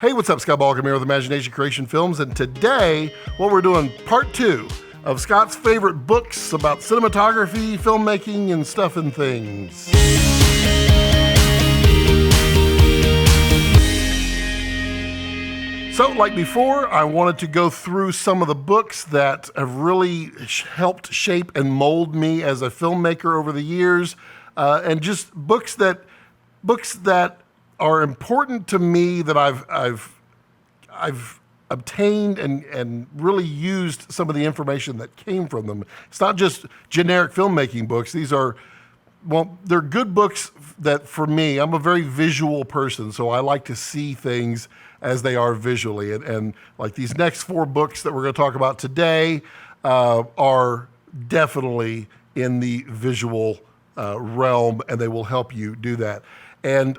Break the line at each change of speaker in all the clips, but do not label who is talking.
Hey, what's up? Scott Balcom here with Imagination Creation Films, and today, we're doing part 2 of Scott's favorite books about cinematography, filmmaking, and stuff and things. So, like before, I wanted to go through some of the books that have really helped shape and mold me as a filmmaker over the years, and just books that are important to me that I've obtained and really used some of the information that came from them. It's not just generic filmmaking books. These are, they're good books that, for me, I'm a very visual person, so I like to see things as they are visually. And like these next 4 books that we're going to talk about today are definitely in the visual realm, and they will help you do that. And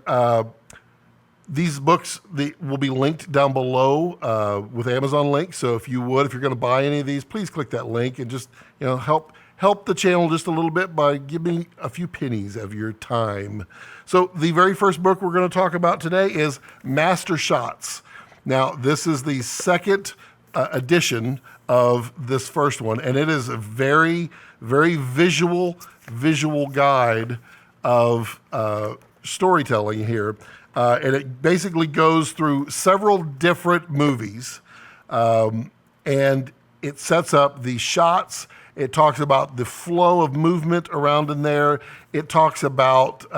these books will be linked down below with Amazon links. So if you're going to buy any of these, please click that link and just help the channel just a little bit by giving a few pennies of your time. So the very first book we're going to talk about today is Master Shots. Now, this is the second edition of this first one, and it is a very, very visual guide of storytelling here. And it basically goes through several different movies, and it sets up the shots. It talks about the flow of movement around in there. It talks about,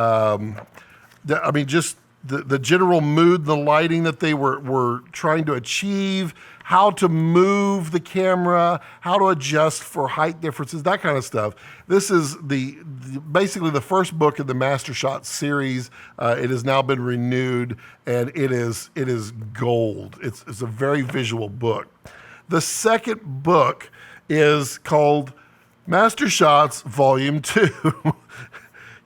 just the general mood, the lighting that they were trying to achieve, how to move the camera, how to adjust for height differences, that kind of stuff. This is basically the first book in the Master Shot series. It has now been renewed, and it is gold. It's a very visual book. The second book is called Master Shots Volume 2.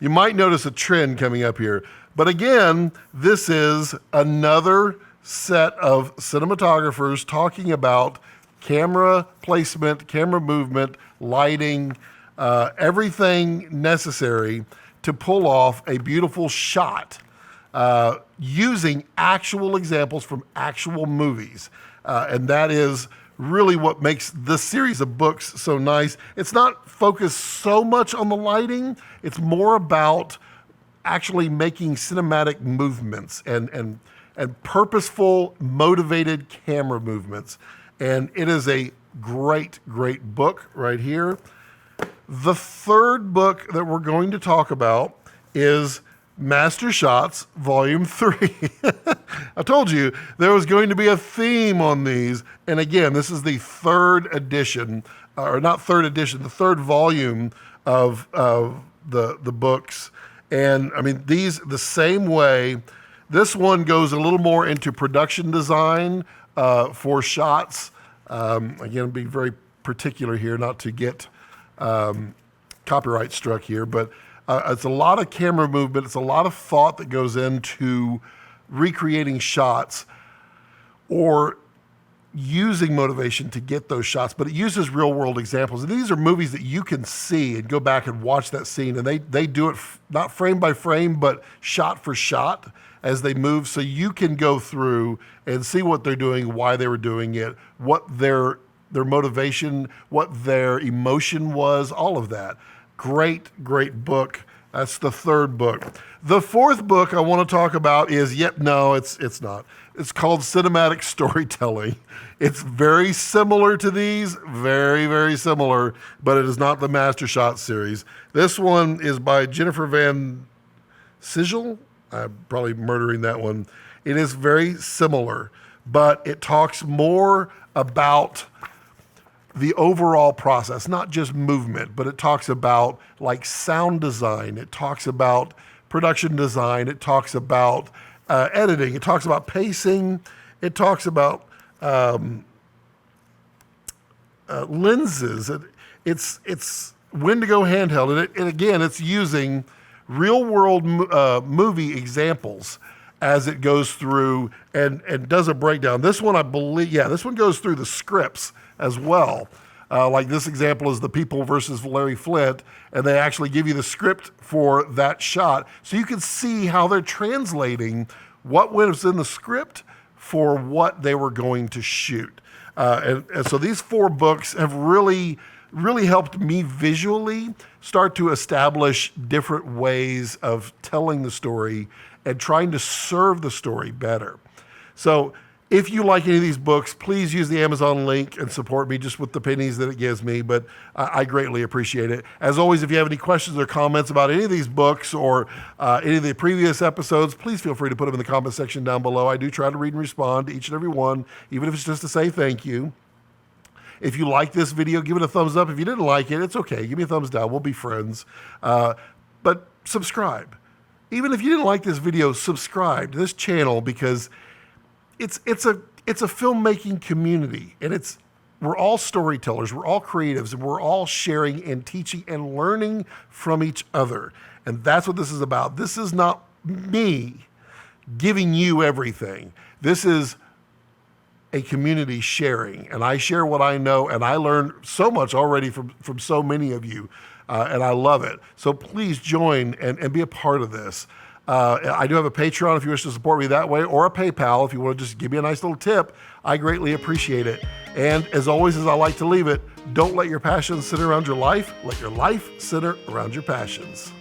You might notice a trend coming up here. But again, this is another set of cinematographers talking about camera placement, camera movement, lighting, everything necessary to pull off a beautiful shot using actual examples from actual movies. And that is really what makes this series of books so nice. It's not focused so much on the lighting. It's more about actually making cinematic movements and purposeful, motivated camera movements. And it is a great book right here. The third book that we're going to talk about is Master Shots Volume 3. I told you there was going to be a theme on these. And again, this is the third edition, or not third edition, the third volume of the books. And I mean, these the same way. This one goes a little more into production design for shots. Again, be very particular here not to get copyright struck here, but it's a lot of camera movement. It's a lot of thought that goes into recreating shots or using motivation to get those shots, but it uses real world examples. And these are movies that you can see and go back and watch that scene, and they do it not frame by frame, but shot for shot as they move. So you can go through and see what they're doing, why they were doing it, what their motivation, what their emotion was, all of that. Great book. That's the third book. The fourth book I want to talk about is, it's not. It's called Cinematic Storytelling. It's very similar to these, very, very similar, but it is not the Master Shot series. This one is by Jennifer Van Sigel. I'm probably murdering that one. It is very similar, but it talks more about the overall process, not just movement, but it talks about like sound design. It talks about production design. It talks about editing. It talks about pacing. It talks about lenses. It's when to go handheld. And again, it's using real world movie examples as it goes through and does a breakdown. This one, I believe, this one goes through the scripts as well. Like this example is The People versus Larry Flint, and they actually give you the script for that shot. So you can see how they're translating what was in the script for what they were going to shoot. And so these 4 books have really helped me visually start to establish different ways of telling the story and trying to serve the story better. So if you like any of these books, please use the Amazon link and support me just with the pennies that it gives me, but I greatly appreciate it. As always, if you have any questions or comments about any of these books or any of the previous episodes, please feel free to put them in the comment section down below. I do try to read and respond to each and every one, even if it's just to say thank you. If you like this video, give it a thumbs up. If you didn't like it, it's okay. Give me a thumbs down. We'll be friends. But subscribe. Even if you didn't like this video, subscribe to this channel because it's a filmmaking community, and we're all storytellers, we're all creatives, and we're all sharing and teaching and learning from each other. And that's what this is about. This is not me giving you everything. This is a community sharing, and I share what I know, and I learned so much already from so many of you, and I love it. So please join and be a part of this. I do have a Patreon if you wish to support me that way, or a PayPal if you want to just give me a nice little tip. I greatly appreciate it. And as always, as I like to leave it, don't let your passions center around your life. Let your life center around your passions.